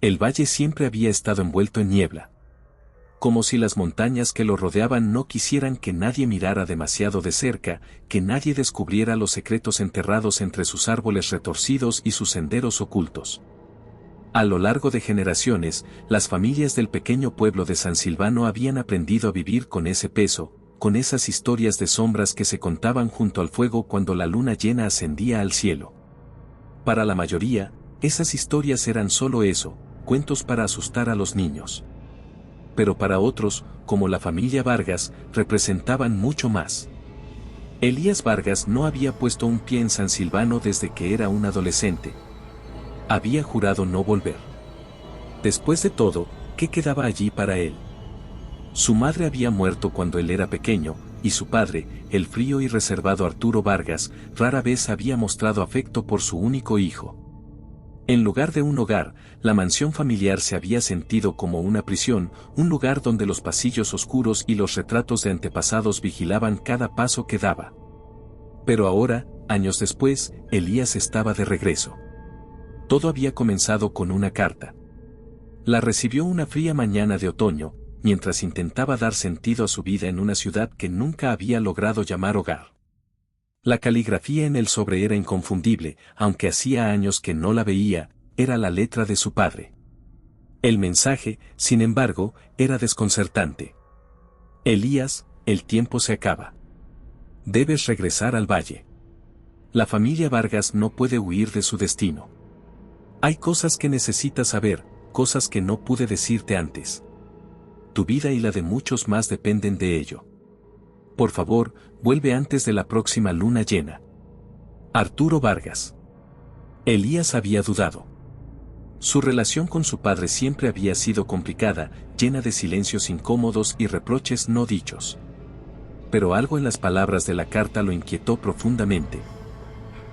El valle siempre había estado envuelto en niebla. Como si las montañas que lo rodeaban no quisieran que nadie mirara demasiado de cerca, que nadie descubriera los secretos enterrados entre sus árboles retorcidos y sus senderos ocultos. A lo largo de generaciones, las familias del pequeño pueblo de San Silvano habían aprendido a vivir con ese peso, con esas historias de sombras que se contaban junto al fuego cuando la luna llena ascendía al cielo. Para la mayoría, esas historias eran solo eso, cuentos para asustar a los niños. Pero para otros, como la familia Vargas, representaban mucho más. Elías Vargas no había puesto un pie en San Silvano desde que era un adolescente. Había jurado no volver. Después de todo, ¿qué quedaba allí para él? Su madre había muerto cuando él era pequeño, y su padre, el frío y reservado Arturo Vargas, rara vez había mostrado afecto por su único hijo. En lugar de un hogar, la mansión familiar se había sentido como una prisión, un lugar donde los pasillos oscuros y los retratos de antepasados vigilaban cada paso que daba. Pero ahora, años después, Elías estaba de regreso. Todo había comenzado con una carta. La recibió una fría mañana de otoño, mientras intentaba dar sentido a su vida en una ciudad que nunca había logrado llamar hogar. La caligrafía en el sobre era inconfundible, aunque hacía años que no la veía, era la letra de su padre. El mensaje, sin embargo, era desconcertante. Elías, el tiempo se acaba. Debes regresar al valle. La familia Vargas no puede huir de su destino. Hay cosas que necesitas saber, cosas que no pude decirte antes. Tu vida y la de muchos más dependen de ello. Por favor, vuelve antes de la próxima luna llena. Arturo Vargas. Elías había dudado. Su relación con su padre siempre había sido complicada, llena de silencios incómodos y reproches no dichos. Pero algo en las palabras de la carta lo inquietó profundamente.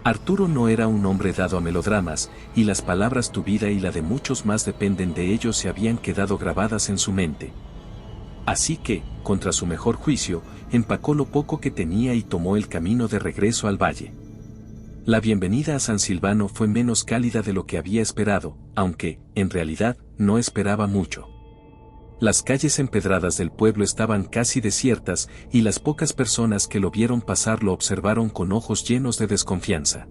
Arturo no era un hombre dado a melodramas, y las palabras tu vida y la de muchos más dependen de ellos se habían quedado grabadas en su mente. Así que, contra su mejor juicio, empacó lo poco que tenía y tomó el camino de regreso al valle. La bienvenida a San Silvano fue menos cálida de lo que había esperado, aunque, en realidad, no esperaba mucho. Las calles empedradas del pueblo estaban casi desiertas y las pocas personas que lo vieron pasar lo observaron con ojos llenos de desconfianza.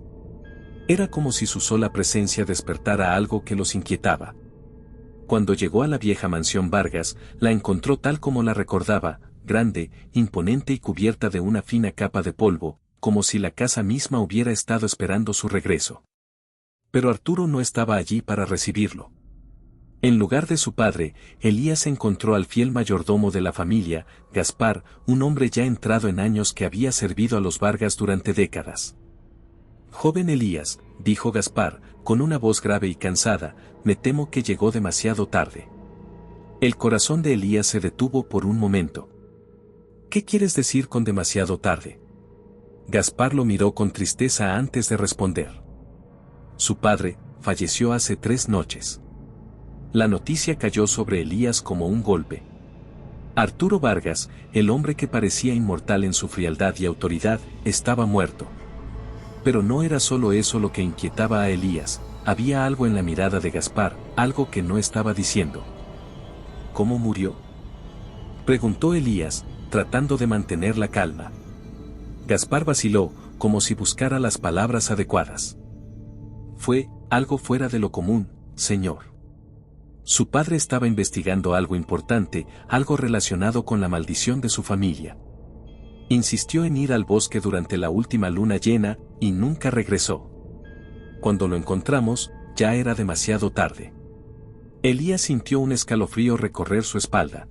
Era como si su sola presencia despertara algo que los inquietaba. Cuando llegó a la vieja mansión Vargas, la encontró tal como la recordaba, grande, imponente y cubierta de una fina capa de polvo, como si la casa misma hubiera estado esperando su regreso. Pero Arturo no estaba allí para recibirlo. En lugar de su padre, Elías encontró al fiel mayordomo de la familia, Gaspar, un hombre ya entrado en años que había servido a los Vargas durante décadas. Joven Elías, dijo Gaspar, con una voz grave y cansada, me temo que llegó demasiado tarde. El corazón de Elías se detuvo por un momento. ¿Qué quieres decir con demasiado tarde? Gaspar lo miró con tristeza antes de responder. Su padre falleció hace 3 noches. La noticia cayó sobre Elías como un golpe. Arturo Vargas, el hombre que parecía inmortal en su frialdad y autoridad, estaba muerto. Pero no era solo eso lo que inquietaba a Elías, había algo en la mirada de Gaspar, algo que no estaba diciendo. ¿Cómo murió?, preguntó Elías, tratando de mantener la calma. Gaspar vaciló, como si buscara las palabras adecuadas. Fue algo fuera de lo común, señor. Su padre estaba investigando algo importante, algo relacionado con la maldición de su familia. Insistió en ir al bosque durante la última luna llena, y nunca regresó. Cuando lo encontramos, ya era demasiado tarde. Elías sintió un escalofrío recorrer su espalda.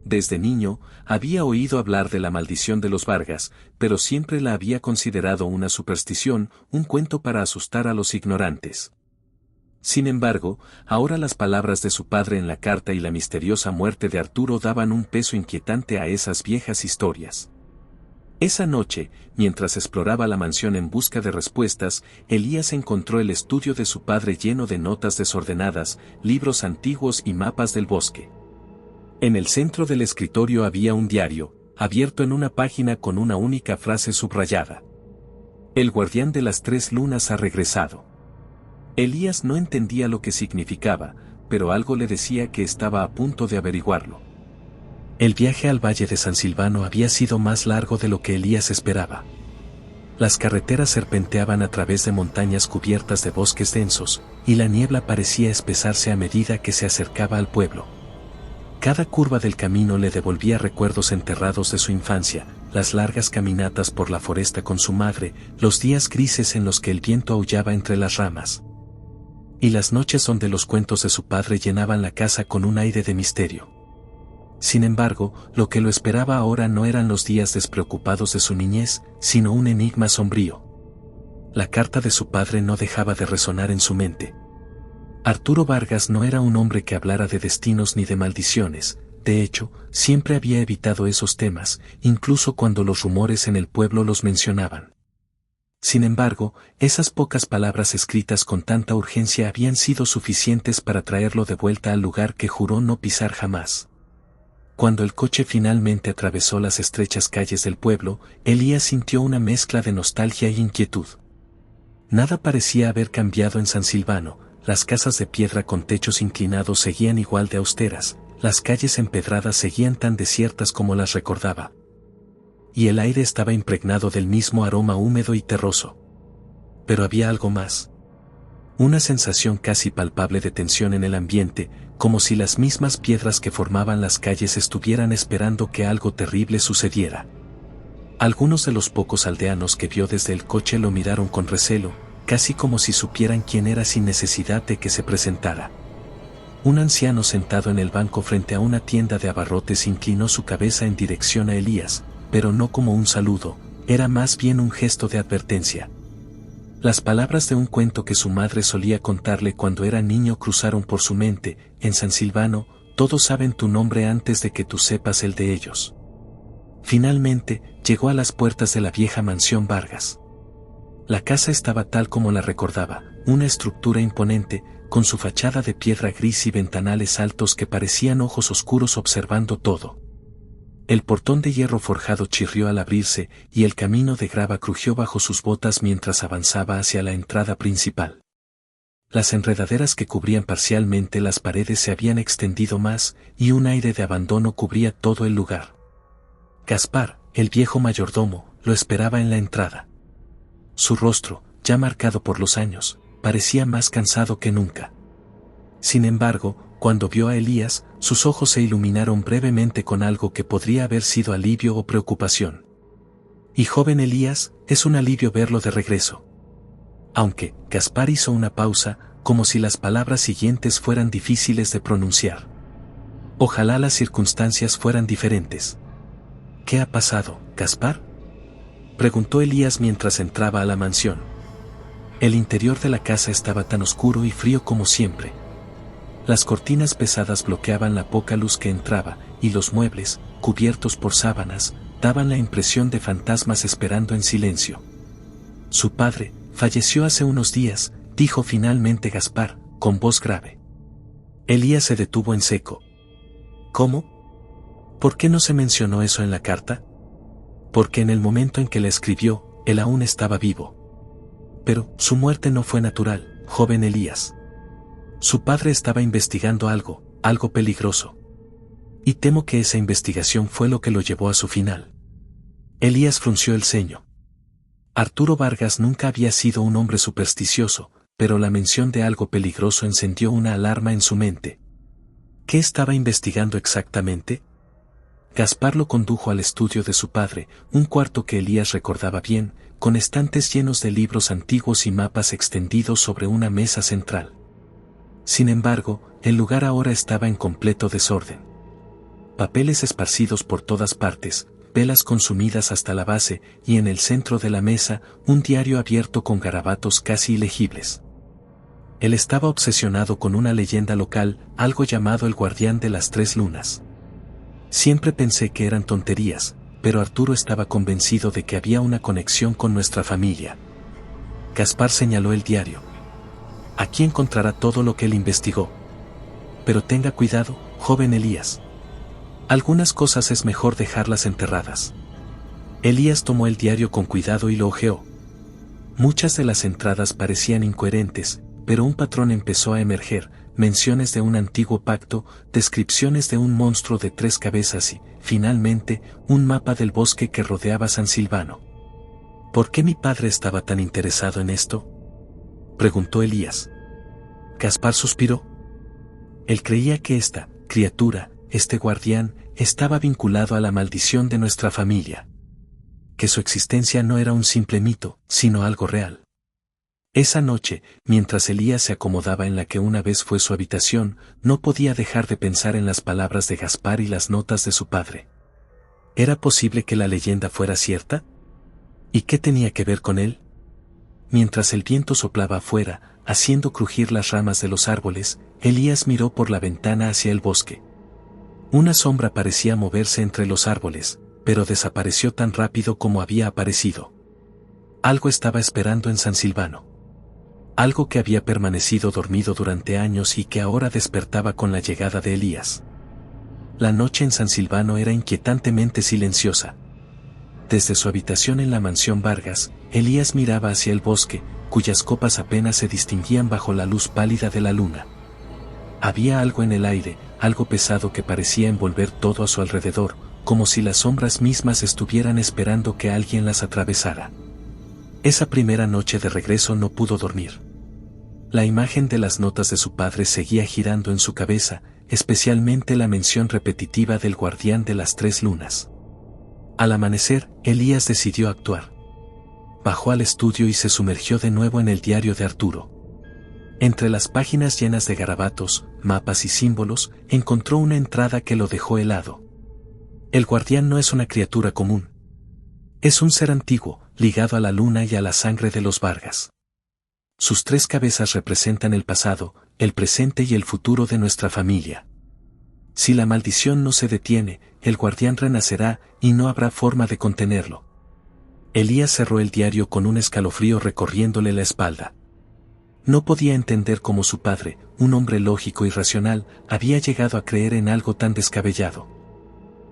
Desde niño, había oído hablar de la maldición de los Vargas, pero siempre la había considerado una superstición, un cuento para asustar a los ignorantes. Sin embargo, ahora las palabras de su padre en la carta y la misteriosa muerte de Arturo daban un peso inquietante a esas viejas historias. Esa noche, mientras exploraba la mansión en busca de respuestas, Elías encontró el estudio de su padre lleno de notas desordenadas, libros antiguos y mapas del bosque. En el centro del escritorio había un diario, abierto en una página con una única frase subrayada. El guardián de las 3 lunas ha regresado. Elías no entendía lo que significaba, pero algo le decía que estaba a punto de averiguarlo. El viaje al valle de San Silvano había sido más largo de lo que Elías esperaba. Las carreteras serpenteaban a través de montañas cubiertas de bosques densos, y la niebla parecía espesarse a medida que se acercaba al pueblo. Cada curva del camino le devolvía recuerdos enterrados de su infancia, las largas caminatas por la foresta con su madre, los días grises en los que el viento aullaba entre las ramas. Y las noches donde los cuentos de su padre llenaban la casa con un aire de misterio. Sin embargo, lo que lo esperaba ahora no eran los días despreocupados de su niñez, sino un enigma sombrío. La carta de su padre no dejaba de resonar en su mente. Arturo Vargas no era un hombre que hablara de destinos ni de maldiciones, de hecho, siempre había evitado esos temas, incluso cuando los rumores en el pueblo los mencionaban. Sin embargo, esas pocas palabras escritas con tanta urgencia habían sido suficientes para traerlo de vuelta al lugar que juró no pisar jamás. Cuando el coche finalmente atravesó las estrechas calles del pueblo, Elías sintió una mezcla de nostalgia e inquietud. Nada parecía haber cambiado en San Silvano. Las casas de piedra con techos inclinados seguían igual de austeras, las calles empedradas seguían tan desiertas como las recordaba. Y el aire estaba impregnado del mismo aroma húmedo y terroso. Pero había algo más. Una sensación casi palpable de tensión en el ambiente, como si las mismas piedras que formaban las calles estuvieran esperando que algo terrible sucediera. Algunos de los pocos aldeanos que vio desde el coche lo miraron con recelo, casi como si supieran quién era sin necesidad de que se presentara. Un anciano sentado en el banco frente a una tienda de abarrotes inclinó su cabeza en dirección a Elías, pero no como un saludo, era más bien un gesto de advertencia. Las palabras de un cuento que su madre solía contarle cuando era niño cruzaron por su mente: en San Silvano, todos saben tu nombre antes de que tú sepas el de ellos. Finalmente, llegó a las puertas de la vieja mansión Vargas. La casa estaba tal como la recordaba, una estructura imponente, con su fachada de piedra gris y ventanales altos que parecían ojos oscuros observando todo. El portón de hierro forjado chirrió al abrirse, y el camino de grava crujió bajo sus botas mientras avanzaba hacia la entrada principal. Las enredaderas que cubrían parcialmente las paredes se habían extendido más, y un aire de abandono cubría todo el lugar. Gaspar, el viejo mayordomo, lo esperaba en la entrada. Su rostro, ya marcado por los años, parecía más cansado que nunca. Sin embargo, cuando vio a Elías, sus ojos se iluminaron brevemente con algo que podría haber sido alivio o preocupación. Y joven Elías, es un alivio verlo de regreso. Aunque, Gaspar hizo una pausa, como si las palabras siguientes fueran difíciles de pronunciar. Ojalá las circunstancias fueran diferentes. ¿Qué ha pasado, Gaspar?, preguntó Elías mientras entraba a la mansión. El interior de la casa estaba tan oscuro y frío como siempre. Las cortinas pesadas bloqueaban la poca luz que entraba, y los muebles, cubiertos por sábanas, daban la impresión de fantasmas esperando en silencio. Su padre falleció hace unos días, dijo finalmente Gaspar, con voz grave. Elías se detuvo en seco. ¿Cómo? ¿Por qué no se mencionó eso en la carta? Porque en el momento en que la escribió, él aún estaba vivo. Pero su muerte no fue natural, joven Elías. Su padre estaba investigando algo peligroso. Y temo que esa investigación fue lo que lo llevó a su final. Elías frunció el ceño. Arturo Vargas nunca había sido un hombre supersticioso, pero la mención de algo peligroso encendió una alarma en su mente. ¿Qué estaba investigando exactamente? Gaspar lo condujo al estudio de su padre, un cuarto que Elías recordaba bien, con estantes llenos de libros antiguos y mapas extendidos sobre una mesa central. Sin embargo, el lugar ahora estaba en completo desorden. Papeles esparcidos por todas partes, velas consumidas hasta la base, y en el centro de la mesa, un diario abierto con garabatos casi ilegibles. Él estaba obsesionado con una leyenda local, algo llamado el Guardián de las Tres Lunas. Siempre pensé que eran tonterías, pero Arturo estaba convencido de que había una conexión con nuestra familia. Gaspar señaló el diario. Aquí encontrará todo lo que él investigó. Pero tenga cuidado, joven Elías. Algunas cosas es mejor dejarlas enterradas. Elías tomó el diario con cuidado y lo hojeó. Muchas de las entradas parecían incoherentes, pero un patrón empezó a emerger: menciones de un antiguo pacto, descripciones de un monstruo de 3 cabezas y, finalmente, un mapa del bosque que rodeaba San Silvano. ¿Por qué mi padre estaba tan interesado en esto?, preguntó Elías. Gaspar suspiró. Él creía que esta criatura, este guardián, estaba vinculado a la maldición de nuestra familia. Que su existencia no era un simple mito, sino algo real. Esa noche, mientras Elías se acomodaba en la que una vez fue su habitación, no podía dejar de pensar en las palabras de Gaspar y las notas de su padre. ¿Era posible que la leyenda fuera cierta? ¿Y qué tenía que ver con él? Mientras el viento soplaba afuera, haciendo crujir las ramas de los árboles, Elías miró por la ventana hacia el bosque. Una sombra parecía moverse entre los árboles, pero desapareció tan rápido como había aparecido. Algo estaba esperando en San Silvano. Algo que había permanecido dormido durante años y que ahora despertaba con la llegada de Elías. La noche en San Silvano era inquietantemente silenciosa. Desde su habitación en la mansión Vargas, Elías miraba hacia el bosque, cuyas copas apenas se distinguían bajo la luz pálida de la luna. Había algo en el aire, algo pesado que parecía envolver todo a su alrededor, como si las sombras mismas estuvieran esperando que alguien las atravesara. Esa primera noche de regreso no pudo dormir. La imagen de las notas de su padre seguía girando en su cabeza, especialmente la mención repetitiva del guardián de las 3 lunas. Al amanecer, Elías decidió actuar. Bajó al estudio y se sumergió de nuevo en el diario de Arturo. Entre las páginas llenas de garabatos, mapas y símbolos, encontró una entrada que lo dejó helado. El guardián no es una criatura común. Es un ser antiguo, ligado a la luna y a la sangre de los Vargas. Sus 3 cabezas representan el pasado, el presente y el futuro de nuestra familia. Si la maldición no se detiene, el guardián renacerá y no habrá forma de contenerlo. Elías cerró el diario con un escalofrío recorriéndole la espalda. No podía entender cómo su padre, un hombre lógico y racional, había llegado a creer en algo tan descabellado.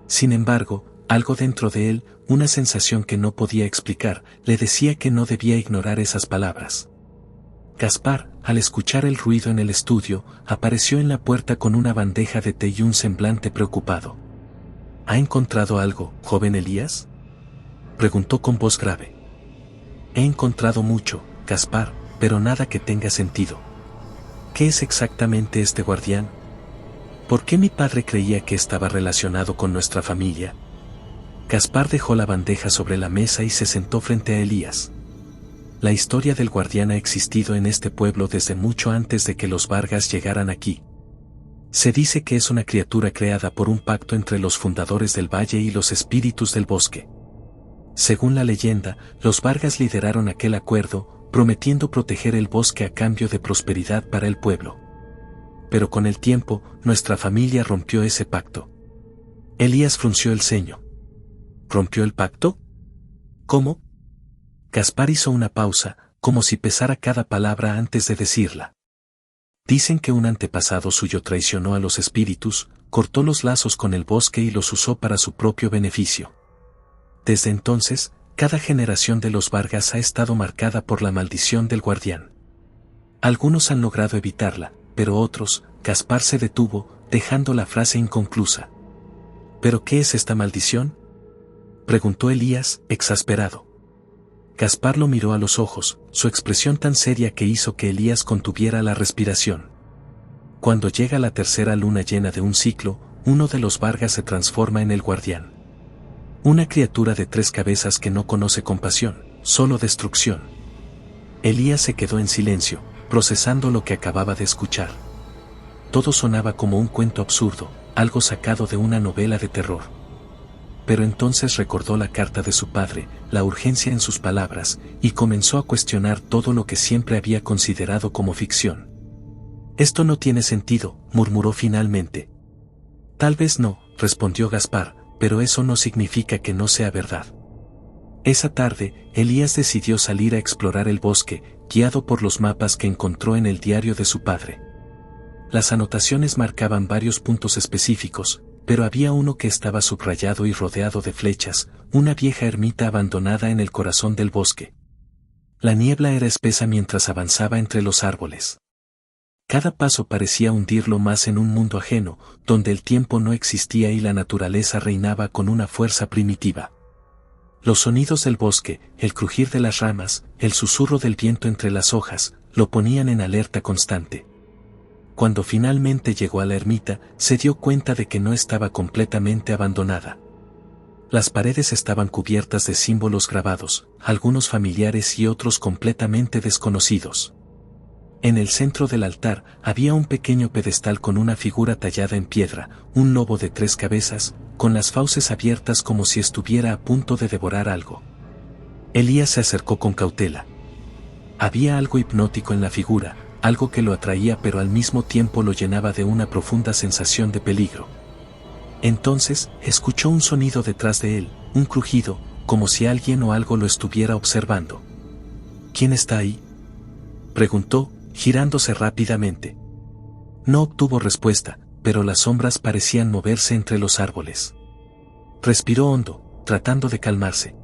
Sin embargo, algo dentro de él, una sensación que no podía explicar, le decía que no debía ignorar esas palabras. Gaspar, al escuchar el ruido en el estudio, apareció en la puerta con una bandeja de té y un semblante preocupado. ¿Ha encontrado algo, joven Elías?, preguntó con voz grave. He encontrado mucho, Gaspar, pero nada que tenga sentido. ¿Qué es exactamente este guardián? ¿Por qué mi padre creía que estaba relacionado con nuestra familia? Gaspar dejó la bandeja sobre la mesa y se sentó frente a Elías. La historia del guardián ha existido en este pueblo desde mucho antes de que los Vargas llegaran aquí. Se dice que es una criatura creada por un pacto entre los fundadores del valle y los espíritus del bosque. Según la leyenda, los Vargas lideraron aquel acuerdo, prometiendo proteger el bosque a cambio de prosperidad para el pueblo. Pero con el tiempo, nuestra familia rompió ese pacto. Elías frunció el ceño. ¿Rompió el pacto? ¿Cómo? Gaspar hizo una pausa, como si pesara cada palabra antes de decirla. Dicen que un antepasado suyo traicionó a los espíritus, cortó los lazos con el bosque y los usó para su propio beneficio. Desde entonces, cada generación de los Vargas ha estado marcada por la maldición del guardián. Algunos han logrado evitarla, pero otros, Gaspar se detuvo, dejando la frase inconclusa. ¿Pero qué es esta maldición?, preguntó Elías, exasperado. Gaspar lo miró a los ojos, su expresión tan seria que hizo que Elías contuviera la respiración. Cuando llega la tercera luna llena de un ciclo, uno de los Vargas se transforma en el guardián. Una criatura de 3 cabezas que no conoce compasión, solo destrucción. Elías se quedó en silencio, procesando lo que acababa de escuchar. Todo sonaba como un cuento absurdo, algo sacado de una novela de terror. Pero entonces recordó la carta de su padre, la urgencia en sus palabras, y comenzó a cuestionar todo lo que siempre había considerado como ficción. Esto no tiene sentido, murmuró finalmente. Tal vez no, respondió Gaspar, pero eso no significa que no sea verdad. Esa tarde, Elías decidió salir a explorar el bosque, guiado por los mapas que encontró en el diario de su padre. Las anotaciones marcaban varios puntos específicos, pero había uno que estaba subrayado y rodeado de flechas, una vieja ermita abandonada en el corazón del bosque. La niebla era espesa mientras avanzaba entre los árboles. Cada paso parecía hundirlo más en un mundo ajeno, donde el tiempo no existía y la naturaleza reinaba con una fuerza primitiva. Los sonidos del bosque, el crujir de las ramas, el susurro del viento entre las hojas, lo ponían en alerta constante. Cuando finalmente llegó a la ermita, se dio cuenta de que no estaba completamente abandonada. Las paredes estaban cubiertas de símbolos grabados, algunos familiares y otros completamente desconocidos. En el centro del altar había un pequeño pedestal con una figura tallada en piedra, un lobo de 3 cabezas, con las fauces abiertas como si estuviera a punto de devorar algo. Elías se acercó con cautela. Había algo hipnótico en la figura, algo que lo atraía pero al mismo tiempo lo llenaba de una profunda sensación de peligro. Entonces, escuchó un sonido detrás de él, un crujido, como si alguien o algo lo estuviera observando. ¿Quién está ahí?, preguntó, girándose rápidamente. No obtuvo respuesta, pero las sombras parecían moverse entre los árboles. Respiró hondo, tratando de calmarse.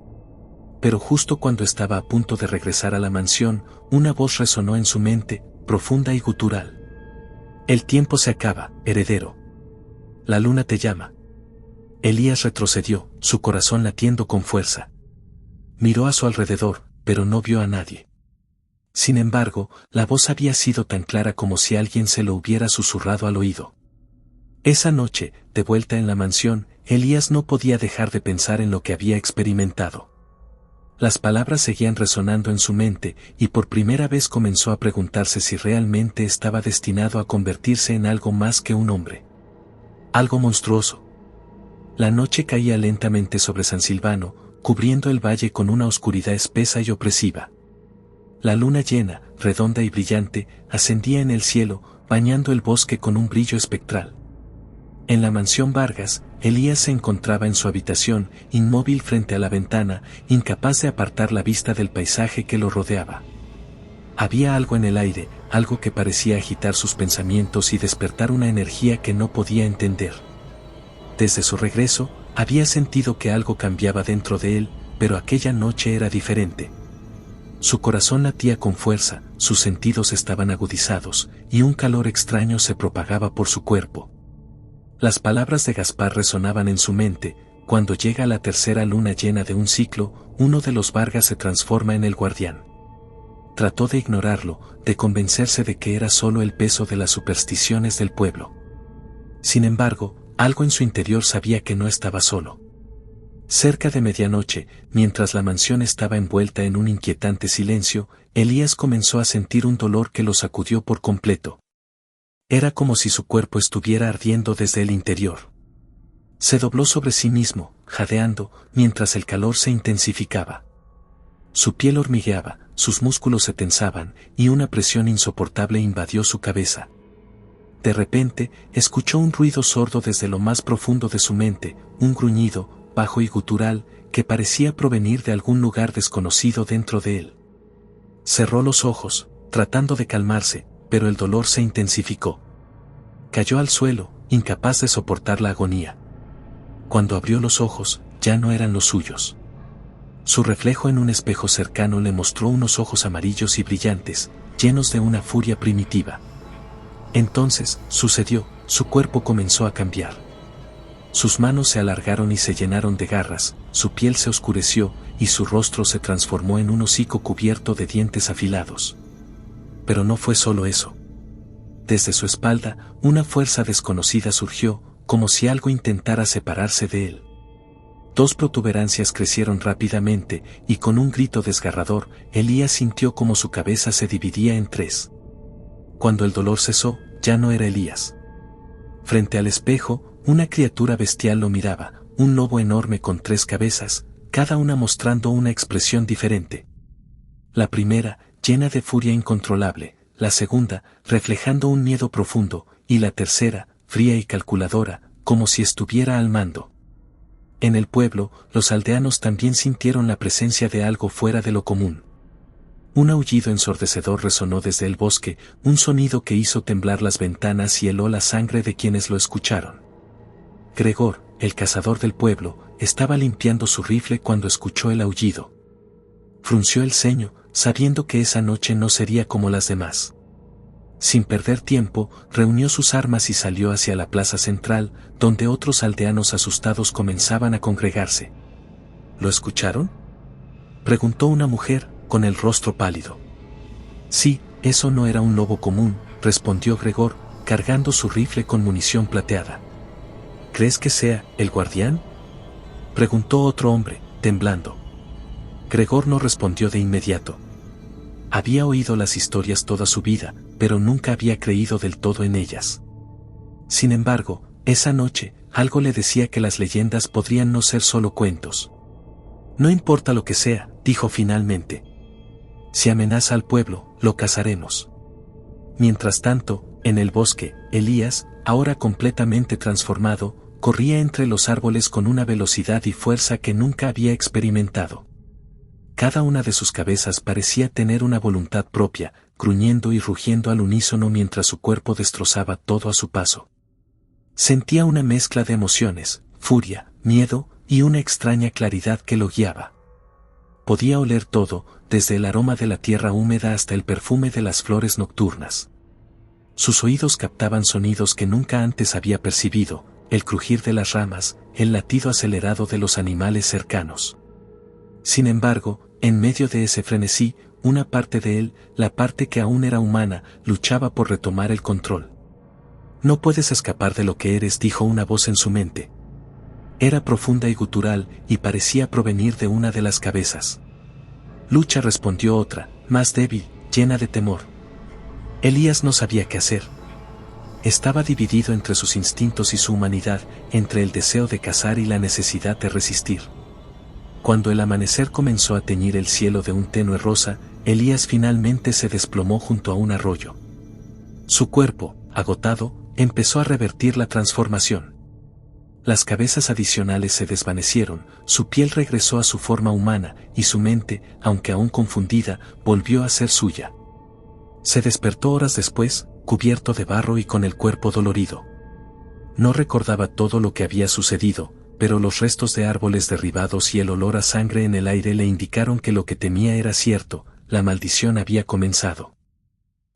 Pero justo cuando estaba a punto de regresar a la mansión, una voz resonó en su mente, profunda y gutural. El tiempo se acaba, heredero. La luna te llama. Elías retrocedió, su corazón latiendo con fuerza. Miró a su alrededor, pero no vio a nadie. Sin embargo, la voz había sido tan clara como si alguien se lo hubiera susurrado al oído. Esa noche, de vuelta en la mansión, Elías no podía dejar de pensar en lo que había experimentado. Las palabras seguían resonando en su mente, y por primera vez comenzó a preguntarse si realmente estaba destinado a convertirse en algo más que un hombre. Algo monstruoso. La noche caía lentamente sobre San Silvano, cubriendo el valle con una oscuridad espesa y opresiva. La luna llena, redonda y brillante, ascendía en el cielo, bañando el bosque con un brillo espectral. En la mansión Vargas, Elías se encontraba en su habitación, inmóvil frente a la ventana, incapaz de apartar la vista del paisaje que lo rodeaba. Había algo en el aire, algo que parecía agitar sus pensamientos y despertar una energía que no podía entender. Desde su regreso, había sentido que algo cambiaba dentro de él, pero aquella noche era diferente. Su corazón latía con fuerza, sus sentidos estaban agudizados, y un calor extraño se propagaba por su cuerpo. Las palabras de Gaspar resonaban en su mente: cuando llega la tercera luna llena de un ciclo, uno de los Vargas se transforma en el guardián. Trató de ignorarlo, de convencerse de que era solo el peso de las supersticiones del pueblo. Sin embargo, algo en su interior sabía que no estaba solo. Cerca de medianoche, mientras la mansión estaba envuelta en un inquietante silencio, Elías comenzó a sentir un dolor que lo sacudió por completo. Era como si su cuerpo estuviera ardiendo desde el interior. Se dobló sobre sí mismo, jadeando, mientras el calor se intensificaba. Su piel hormigueaba, sus músculos se tensaban, y una presión insoportable invadió su cabeza. De repente, escuchó un ruido sordo desde lo más profundo de su mente, un gruñido, bajo y gutural, que parecía provenir de algún lugar desconocido dentro de él. Cerró los ojos, tratando de calmarse, pero el dolor se intensificó. Cayó al suelo, incapaz de soportar la agonía. Cuando abrió los ojos, ya no eran los suyos. Su reflejo en un espejo cercano le mostró unos ojos amarillos y brillantes, llenos de una furia primitiva. Entonces, sucedió, su cuerpo comenzó a cambiar. Sus manos se alargaron y se llenaron de garras, su piel se oscureció, y su rostro se transformó en un hocico cubierto de dientes afilados. Pero no fue solo eso. Desde su espalda, una fuerza desconocida surgió, como si algo intentara separarse de él. 2 protuberancias crecieron rápidamente, y con un grito desgarrador, Elías sintió como su cabeza se dividía en 3. Cuando el dolor cesó, ya no era Elías. Frente al espejo, una criatura bestial lo miraba, un lobo enorme con 3 cabezas, cada una mostrando una expresión diferente. La primera, llena de furia incontrolable, la segunda, reflejando un miedo profundo, y la tercera, fría y calculadora, como si estuviera al mando. En el pueblo, los aldeanos también sintieron la presencia de algo fuera de lo común. Un aullido ensordecedor resonó desde el bosque, un sonido que hizo temblar las ventanas y heló la sangre de quienes lo escucharon. Gregor, el cazador del pueblo, estaba limpiando su rifle cuando escuchó el aullido. Frunció el ceño, sabiendo que esa noche no sería como las demás. sin perder tiempo, reunió sus armas y salió hacia la plaza central, donde otros aldeanos asustados comenzaban a congregarse. ¿Lo escucharon?, preguntó una mujer, con el rostro pálido. Sí, eso no era un lobo común, respondió Gregor, cargando su rifle con munición plateada. ¿Crees que sea el guardián?, preguntó otro hombre, temblando. Gregor no respondió de inmediato. Había oído las historias toda su vida, pero nunca había creído del todo en ellas. Sin embargo, esa noche, algo le decía que las leyendas podrían no ser solo cuentos. No importa lo que sea, dijo finalmente. Si amenaza al pueblo, lo cazaremos. Mientras tanto, en el bosque, Elías, ahora completamente transformado, corría entre los árboles con una velocidad y fuerza que nunca había experimentado. Cada una de sus cabezas parecía tener una voluntad propia, gruñendo y rugiendo al unísono mientras su cuerpo destrozaba todo a su paso. Sentía una mezcla de emociones, furia, miedo y una extraña claridad que lo guiaba. Podía oler todo, desde el aroma de la tierra húmeda hasta el perfume de las flores nocturnas. Sus oídos captaban sonidos que nunca antes había percibido, el crujir de las ramas, el latido acelerado de los animales cercanos. Sin embargo, en medio de ese frenesí, una parte de él, la parte que aún era humana, luchaba por retomar el control. No puedes escapar de lo que eres, dijo una voz en su mente. Era profunda y gutural, y parecía provenir de una de las cabezas. Lucha, respondió otra, más débil, llena de temor. Elías no sabía qué hacer. Estaba dividido entre sus instintos y su humanidad, entre el deseo de cazar y la necesidad de resistir. Cuando el amanecer comenzó a teñir el cielo de un tenue rosa, Elías finalmente se desplomó junto a un arroyo. Su cuerpo, agotado, empezó a revertir la transformación. Las cabezas adicionales se desvanecieron, su piel regresó a su forma humana, y su mente, aunque aún confundida, volvió a ser suya. Se despertó horas después, cubierto de barro y con el cuerpo dolorido. No recordaba todo lo que había sucedido, pero los restos de árboles derribados y el olor a sangre en el aire le indicaron que lo que temía era cierto, la maldición había comenzado.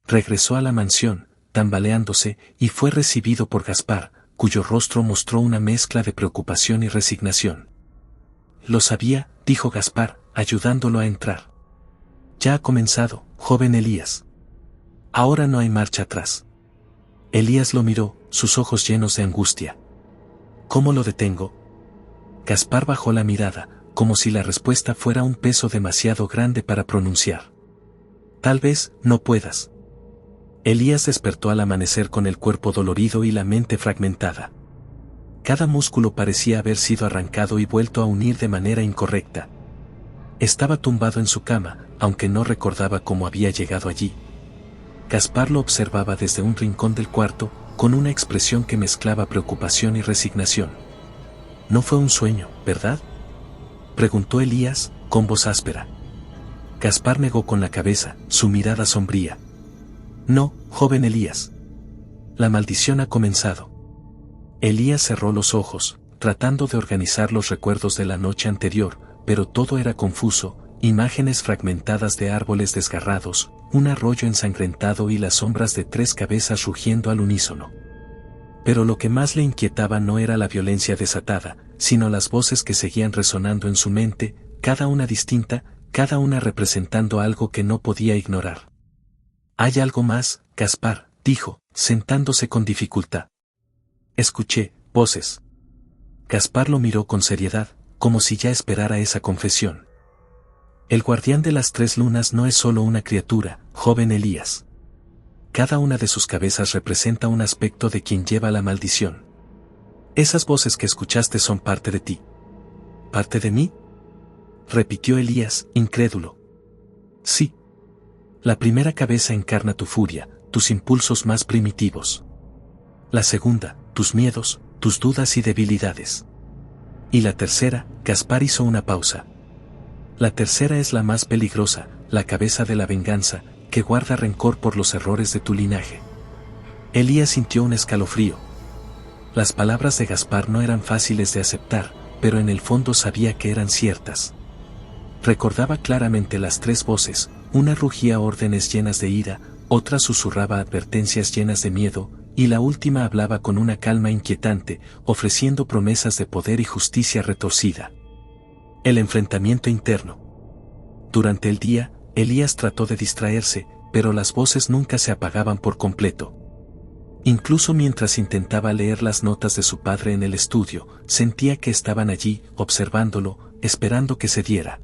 Regresó a la mansión, tambaleándose, y fue recibido por Gaspar, cuyo rostro mostró una mezcla de preocupación y resignación. Lo sabía, dijo Gaspar, ayudándolo a entrar. Ya ha comenzado, joven Elías. Ahora no hay marcha atrás. Elías lo miró, sus ojos llenos de angustia. ¿Cómo lo detengo? Gaspar bajó la mirada, como si la respuesta fuera un peso demasiado grande para pronunciar. Tal vez no puedas. Elías despertó al amanecer con el cuerpo dolorido y la mente fragmentada. Cada músculo parecía haber sido arrancado y vuelto a unir de manera incorrecta. Estaba tumbado en su cama, aunque no recordaba cómo había llegado allí. Gaspar lo observaba desde un rincón del cuarto, con una expresión que mezclaba preocupación y resignación. «No fue un sueño, ¿verdad?», preguntó Elías, con voz áspera. Gaspar negó con la cabeza, su mirada sombría. «No, joven Elías. La maldición ha comenzado». Elías cerró los ojos, tratando de organizar los recuerdos de la noche anterior, pero todo era confuso, imágenes fragmentadas de árboles desgarrados, un arroyo ensangrentado y las sombras de 3 cabezas rugiendo al unísono. Pero lo que más le inquietaba no era la violencia desatada, sino las voces que seguían resonando en su mente, cada una distinta, cada una representando algo que no podía ignorar. «Hay algo más, Gaspar», dijo, sentándose con dificultad. «Escuché voces». Gaspar lo miró con seriedad, como si ya esperara esa confesión. «El guardián de las 3 lunas no es solo una criatura, joven Elías. Cada una de sus cabezas representa un aspecto de quien lleva la maldición. Esas voces que escuchaste son parte de ti». «¿Parte de mí?», repitió Elías, incrédulo. «Sí. La primera cabeza encarna tu furia, tus impulsos más primitivos. La segunda, tus miedos, tus dudas y debilidades. Y la tercera», Gaspar hizo una pausa. «La tercera es la más peligrosa, la cabeza de la venganza, que guarda rencor por los errores de tu linaje». Elías sintió un escalofrío. Las palabras de Gaspar no eran fáciles de aceptar, pero en el fondo sabía que eran ciertas. Recordaba claramente las 3 voces, una rugía órdenes llenas de ira, otra susurraba advertencias llenas de miedo, y la última hablaba con una calma inquietante, ofreciendo promesas de poder y justicia retorcida. El enfrentamiento interno. Durante el día, Elías trató de distraerse, pero las voces nunca se apagaban por completo. Incluso mientras intentaba leer las notas de su padre en el estudio, sentía que estaban allí, observándolo, esperando que se diera.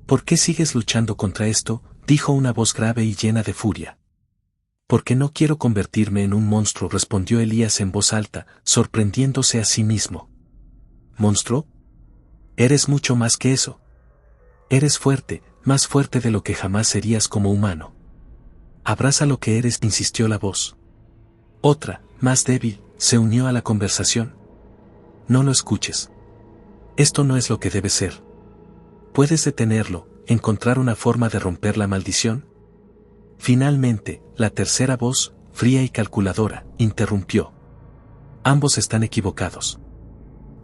¿Por qué sigues luchando contra esto?, dijo una voz grave y llena de furia. Porque no quiero convertirme en un monstruo, respondió Elías en voz alta, sorprendiéndose a sí mismo. ¿Monstruo? Eres mucho más que eso. Eres fuerte, más fuerte de lo que jamás serías como humano. Abraza lo que eres, insistió la voz. Otra, más débil, se unió a la conversación. No lo escuches. Esto no es lo que debe ser. ¿Puedes detenerlo, encontrar una forma de romper la maldición? Finalmente, la tercera voz, fría y calculadora, interrumpió. Ambos están equivocados.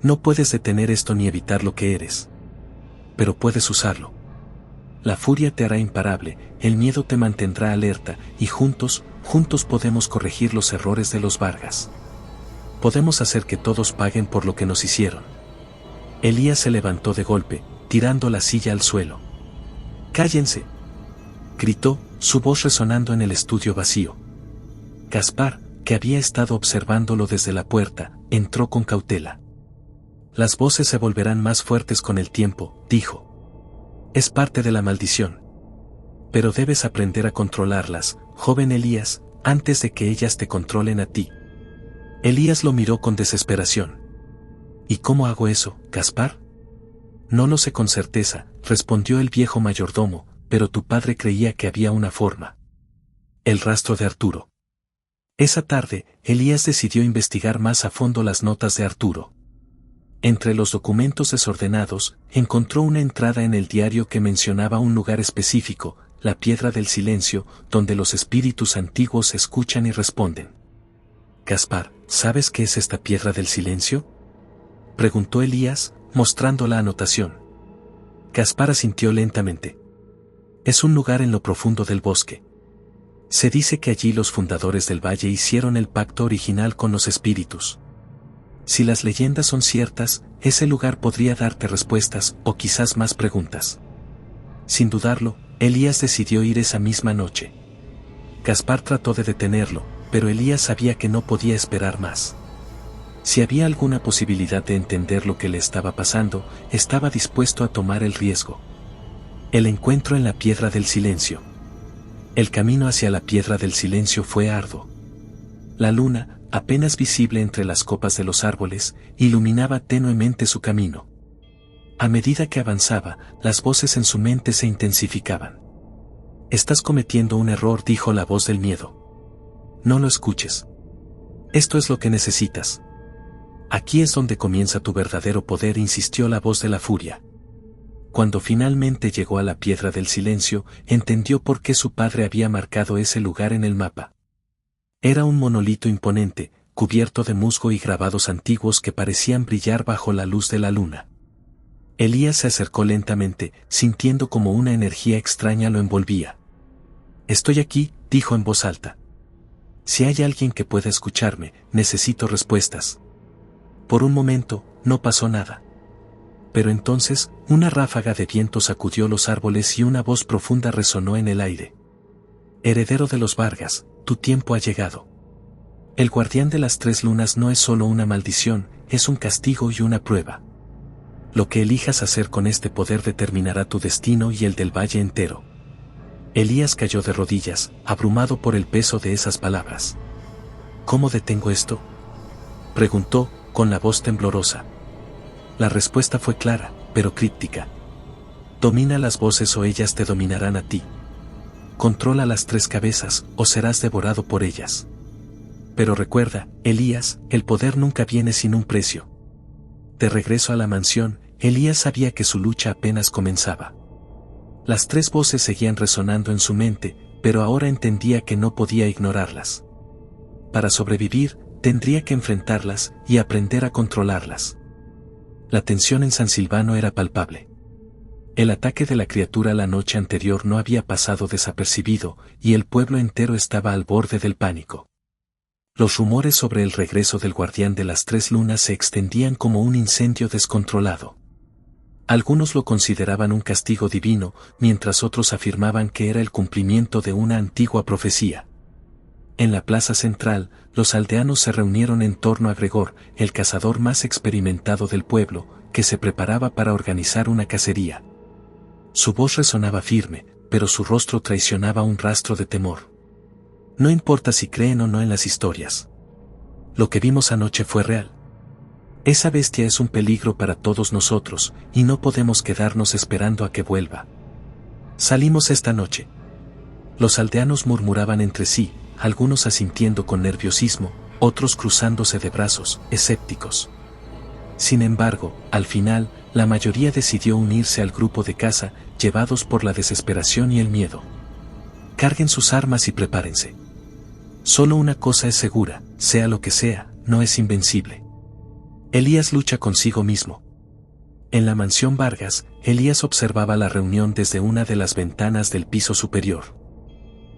No puedes detener esto ni evitar lo que eres. Pero puedes usarlo. La furia te hará imparable, el miedo te mantendrá alerta, y juntos podemos corregir los errores de los Vargas. Podemos hacer que todos paguen por lo que nos hicieron. Elías se levantó de golpe, tirando la silla al suelo. ¡Cállense!, gritó, su voz resonando en el estudio vacío. Gaspar, que había estado observándolo desde la puerta, entró con cautela. Las voces se volverán más fuertes con el tiempo, dijo. Es parte de la maldición. Pero debes aprender a controlarlas, joven Elías, antes de que ellas te controlen a ti. Elías lo miró con desesperación. ¿Y cómo hago eso, Gaspar? No lo sé con certeza, respondió el viejo mayordomo, pero tu padre creía que había una forma. El rastro de Arturo. Esa tarde, Elías decidió investigar más a fondo las notas de Arturo. Entre los documentos desordenados, encontró una entrada en el diario que mencionaba un lugar específico, la Piedra del Silencio, donde los espíritus antiguos escuchan y responden. Gaspar, ¿sabes qué es esta Piedra del Silencio?, preguntó Elías, mostrando la anotación. Gaspar asintió lentamente. Es un lugar en lo profundo del bosque. Se dice que allí los fundadores del valle hicieron el pacto original con los espíritus. Si las leyendas son ciertas, ese lugar podría darte respuestas, o quizás más preguntas. Sin dudarlo, Elías decidió ir esa misma noche. Gaspar trató de detenerlo, pero Elías sabía que no podía esperar más. Si había alguna posibilidad de entender lo que le estaba pasando, estaba dispuesto a tomar el riesgo. El encuentro en la Piedra del Silencio. El camino hacia la Piedra del Silencio fue arduo. La luna, apenas visible entre las copas de los árboles, iluminaba tenuemente su camino. A medida que avanzaba, las voces en su mente se intensificaban. Estás cometiendo un error, dijo la voz del miedo. No lo escuches. Esto es lo que necesitas. Aquí es donde comienza tu verdadero poder, insistió la voz de la furia. Cuando finalmente llegó a la Piedra del Silencio, entendió por qué su padre había marcado ese lugar en el mapa. Era un monolito imponente, cubierto de musgo y grabados antiguos que parecían brillar bajo la luz de la luna. Elías se acercó lentamente, sintiendo como una energía extraña lo envolvía. Estoy aquí, dijo en voz alta. Si hay alguien que pueda escucharme, necesito respuestas. Por un momento, no pasó nada. Pero entonces, una ráfaga de viento sacudió los árboles y una voz profunda resonó en el aire. Heredero de los Vargas, tu tiempo ha llegado. El guardián de las 3 lunas no es solo una maldición, es un castigo y una prueba. Lo que elijas hacer con este poder determinará tu destino y el del valle entero. Elías cayó de rodillas, abrumado por el peso de esas palabras. ¿Cómo detengo esto?, preguntó, con la voz temblorosa. La respuesta fue clara, pero críptica. Domina las voces o ellas te dominarán a ti. Controla las 3 cabezas, o serás devorado por ellas. Pero recuerda, Elías, el poder nunca viene sin un precio. De regreso a la mansión, Elías sabía que su lucha apenas comenzaba. Las 3 voces seguían resonando en su mente, pero ahora entendía que no podía ignorarlas. Para sobrevivir, tendría que enfrentarlas y aprender a controlarlas. La tensión en San Silvano era palpable. El ataque de la criatura la noche anterior no había pasado desapercibido, y el pueblo entero estaba al borde del pánico. Los rumores sobre el regreso del guardián de las 3 lunas se extendían como un incendio descontrolado. Algunos lo consideraban un castigo divino, mientras otros afirmaban que era el cumplimiento de una antigua profecía. En la plaza central, los aldeanos se reunieron en torno a Gregor, el cazador más experimentado del pueblo, que se preparaba para organizar una cacería. Su voz resonaba firme, pero su rostro traicionaba un rastro de temor. No importa si creen o no en las historias. Lo que vimos anoche fue real. Esa bestia es un peligro para todos nosotros, y no podemos quedarnos esperando a que vuelva. Salimos esta noche. Los aldeanos murmuraban entre sí, algunos asintiendo con nerviosismo, otros cruzándose de brazos, escépticos. Sin embargo, al final, la mayoría decidió unirse al grupo de caza, llevados por la desesperación y el miedo. Carguen sus armas y prepárense. Solo una cosa es segura, sea lo que sea, no es invencible. Elías lucha consigo mismo. En la mansión Vargas, Elías observaba la reunión desde una de las ventanas del piso superior.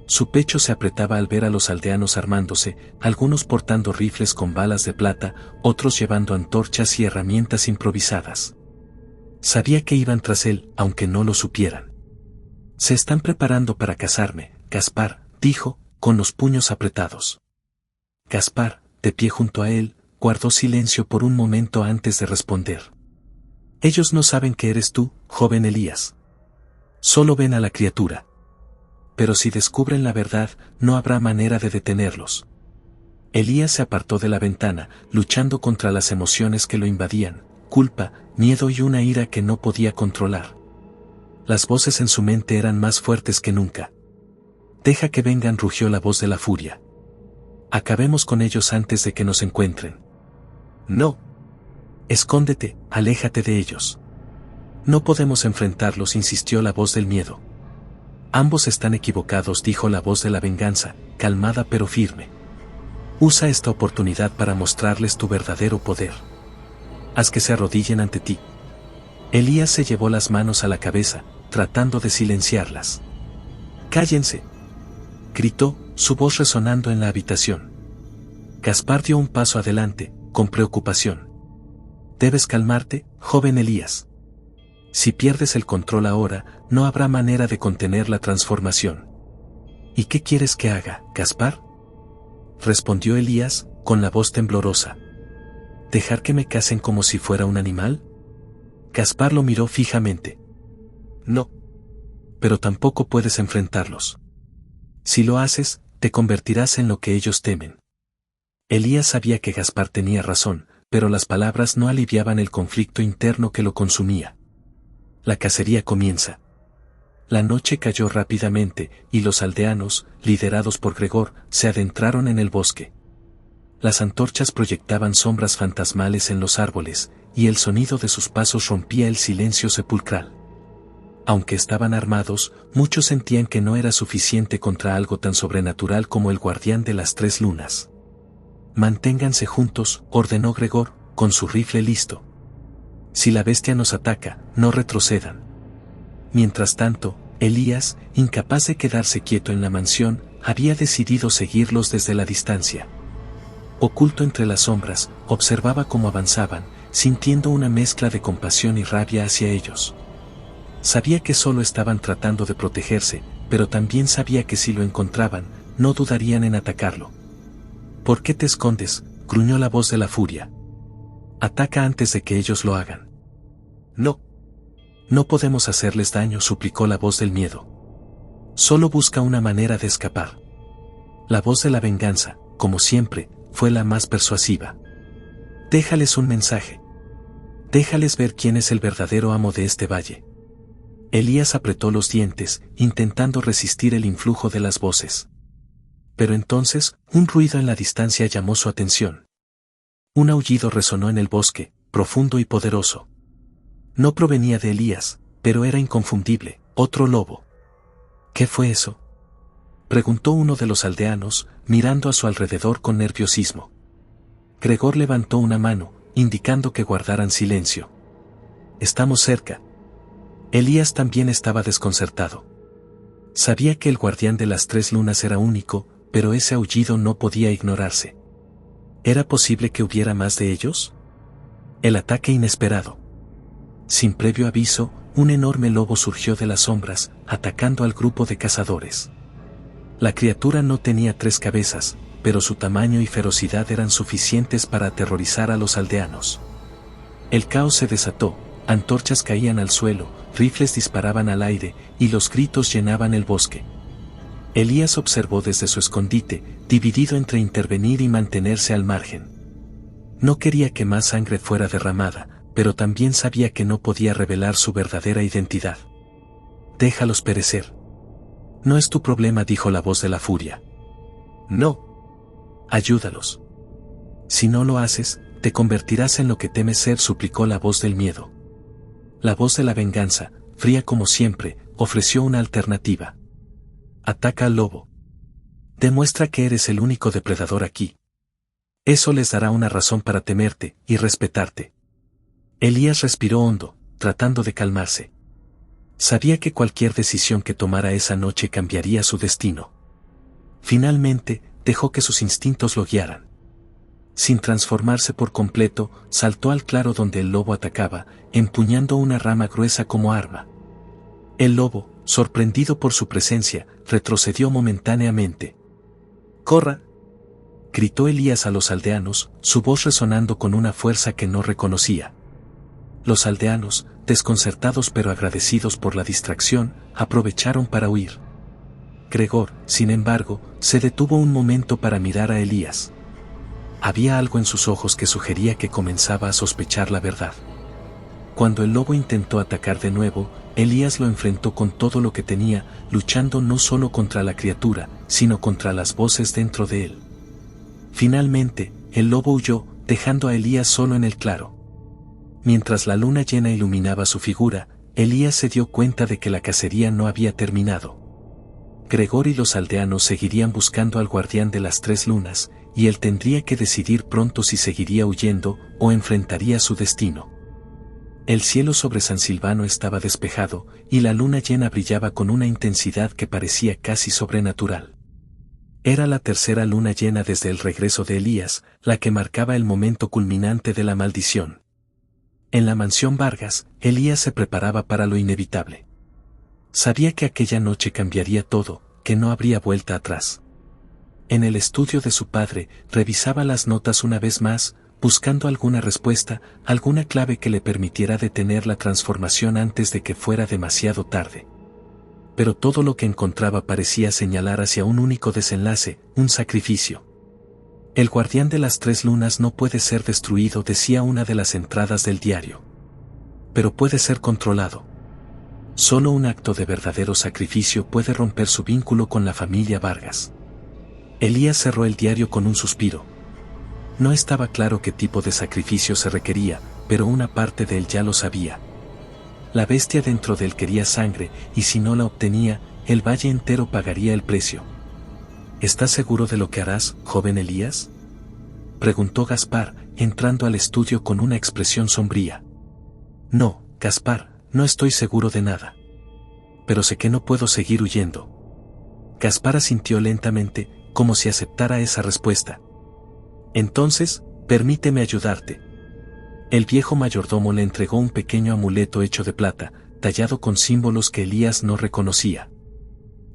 Su pecho se apretaba al ver a los aldeanos armándose, algunos portando rifles con balas de plata, otros llevando antorchas y herramientas improvisadas. Sabía que iban tras él, aunque no lo supieran. Se están preparando para cazarme, Gaspar, dijo, con los puños apretados. Gaspar, de pie junto a él, guardó silencio por un momento antes de responder. Ellos no saben que eres tú, joven Elías. Solo ven a la criatura. Pero si descubren la verdad, no habrá manera de detenerlos. Elías se apartó de la ventana, luchando contra las emociones que lo invadían, culpa, miedo y una ira que no podía controlar. Las voces en su mente eran más fuertes que nunca. Deja que vengan, rugió la voz de la furia. Acabemos con ellos antes de que nos encuentren. No. Escóndete, aléjate de ellos. No podemos enfrentarlos, insistió la voz del miedo. Ambos están equivocados, dijo la voz de la venganza, calmada pero firme. Usa esta oportunidad para mostrarles tu verdadero poder. Haz que se arrodillen ante ti. Elías se llevó las manos a la cabeza, tratando de silenciarlas. ¡Cállense!, gritó, su voz resonando en la habitación. Gaspar dio un paso adelante, con preocupación. Debes calmarte, joven Elías. Si pierdes el control ahora, no habrá manera de contener la transformación. ¿Y qué quieres que haga, Gaspar?, respondió Elías, con la voz temblorosa. ¿Dejar que me casen como si fuera un animal? Gaspar lo miró fijamente. No. Pero tampoco puedes enfrentarlos. Si lo haces, te convertirás en lo que ellos temen. Elías sabía que Gaspar tenía razón, pero las palabras no aliviaban el conflicto interno que lo consumía. La cacería comienza. La noche cayó rápidamente, y los aldeanos, liderados por Gregor, se adentraron en el bosque. Las antorchas proyectaban sombras fantasmales en los árboles, y el sonido de sus pasos rompía el silencio sepulcral. Aunque estaban armados, muchos sentían que no era suficiente contra algo tan sobrenatural como el guardián de las 3 lunas. Manténganse juntos, ordenó Gregor, con su rifle listo. Si la bestia nos ataca, no retrocedan. Mientras tanto, Elías, incapaz de quedarse quieto en la mansión, había decidido seguirlos desde la distancia. Oculto entre las sombras, observaba cómo avanzaban, sintiendo una mezcla de compasión y rabia hacia ellos. Sabía que solo estaban tratando de protegerse, pero también sabía que si lo encontraban, no dudarían en atacarlo. ¿Por qué te escondes?, gruñó la voz de la furia. Ataca antes de que ellos lo hagan. No. No podemos hacerles daño, suplicó la voz del miedo. Solo busca una manera de escapar. La voz de la venganza, como siempre, fue la más persuasiva. Déjales un mensaje. Déjales ver quién es el verdadero amo de este valle. Elías apretó los dientes, intentando resistir el influjo de las voces. Pero entonces, un ruido en la distancia llamó su atención. Un aullido resonó en el bosque, profundo y poderoso. No provenía de Elías, pero era inconfundible, otro lobo. ¿Qué fue eso?, preguntó uno de los aldeanos, mirando a su alrededor con nerviosismo. Gregor levantó una mano, indicando que guardaran silencio. Estamos cerca. Elías también estaba desconcertado. Sabía que el guardián de las 3 lunas era único, pero ese aullido no podía ignorarse. ¿Era posible que hubiera más de ellos? El ataque inesperado. Sin previo aviso, un enorme lobo surgió de las sombras, atacando al grupo de cazadores. La criatura no tenía 3 cabezas, pero su tamaño y ferocidad eran suficientes para aterrorizar a los aldeanos. El caos se desató, antorchas caían al suelo, rifles disparaban al aire, y los gritos llenaban el bosque. Elías observó desde su escondite, dividido entre intervenir y mantenerse al margen. No quería que más sangre fuera derramada, pero también sabía que no podía revelar su verdadera identidad. «Déjalos perecer». «No es tu problema», dijo la voz de la furia. «No. Ayúdalos. Si no lo haces, te convertirás en lo que temes ser», suplicó la voz del miedo. La voz de la venganza, fría como siempre, ofreció una alternativa. «Ataca al lobo. Demuestra que eres el único depredador aquí. Eso les dará una razón para temerte y respetarte». Elías respiró hondo, tratando de calmarse. Sabía que cualquier decisión que tomara esa noche cambiaría su destino. Finalmente, dejó que sus instintos lo guiaran. Sin transformarse por completo, saltó al claro donde el lobo atacaba, empuñando una rama gruesa como arma. El lobo, sorprendido por su presencia, retrocedió momentáneamente. «¡Corra!», gritó Elías a los aldeanos, su voz resonando con una fuerza que no reconocía. Los aldeanos, desconcertados pero agradecidos por la distracción, aprovecharon para huir. Gregor, sin embargo, se detuvo un momento para mirar a Elías. Había algo en sus ojos que sugería que comenzaba a sospechar la verdad. Cuando el lobo intentó atacar de nuevo, Elías lo enfrentó con todo lo que tenía, luchando no solo contra la criatura, sino contra las voces dentro de él. Finalmente, el lobo huyó, dejando a Elías solo en el claro. Mientras la luna llena iluminaba su figura, Elías se dio cuenta de que la cacería no había terminado. Gregor y los aldeanos seguirían buscando al guardián de las 3 lunas, y él tendría que decidir pronto si seguiría huyendo o enfrentaría su destino. El cielo sobre San Silvano estaba despejado, y la luna llena brillaba con una intensidad que parecía casi sobrenatural. Era la 3ª luna llena desde el regreso de Elías, la que marcaba el momento culminante de la maldición. En la mansión Vargas, Elías se preparaba para lo inevitable. Sabía que aquella noche cambiaría todo, que no habría vuelta atrás. En el estudio de su padre, revisaba las notas una vez más, buscando alguna respuesta, alguna clave que le permitiera detener la transformación antes de que fuera demasiado tarde. Pero todo lo que encontraba parecía señalar hacia un único desenlace, un sacrificio. «El guardián de las 3 lunas no puede ser destruido», decía una de las entradas del diario. «Pero puede ser controlado. Solo un acto de verdadero sacrificio puede romper su vínculo con la familia Vargas». Elías cerró el diario con un suspiro. No estaba claro qué tipo de sacrificio se requería, pero una parte de él ya lo sabía. La bestia dentro de él quería sangre, y si no la obtenía, el valle entero pagaría el precio. «¿Estás seguro de lo que harás, joven Elías?», preguntó Gaspar, entrando al estudio con una expresión sombría. «No, Gaspar, no estoy seguro de nada. Pero sé que no puedo seguir huyendo». Gaspar asintió lentamente, como si aceptara esa respuesta. «Entonces, permíteme ayudarte». El viejo mayordomo le entregó un pequeño amuleto hecho de plata, tallado con símbolos que Elías no reconocía.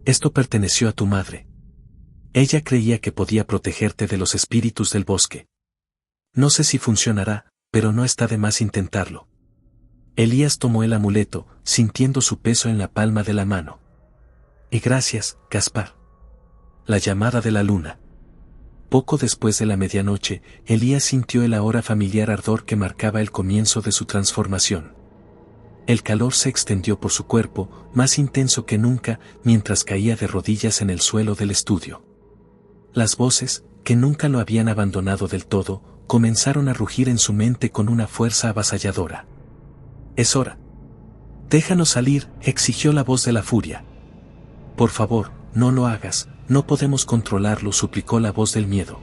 «Esto perteneció a tu madre. Ella creía que podía protegerte de los espíritus del bosque. No sé si funcionará, pero no está de más intentarlo». Elías tomó el amuleto, sintiendo su peso en la palma de la mano. «Y gracias, Gaspar». La llamada de la luna. Poco después de la medianoche, Elías sintió el ahora familiar ardor que marcaba el comienzo de su transformación. El calor se extendió por su cuerpo, más intenso que nunca, mientras caía de rodillas en el suelo del estudio. Las voces, que nunca lo habían abandonado del todo, comenzaron a rugir en su mente con una fuerza avasalladora. «Es hora. Déjanos salir», exigió la voz de la furia. «Por favor, no lo hagas, no podemos controlarlo», suplicó la voz del miedo.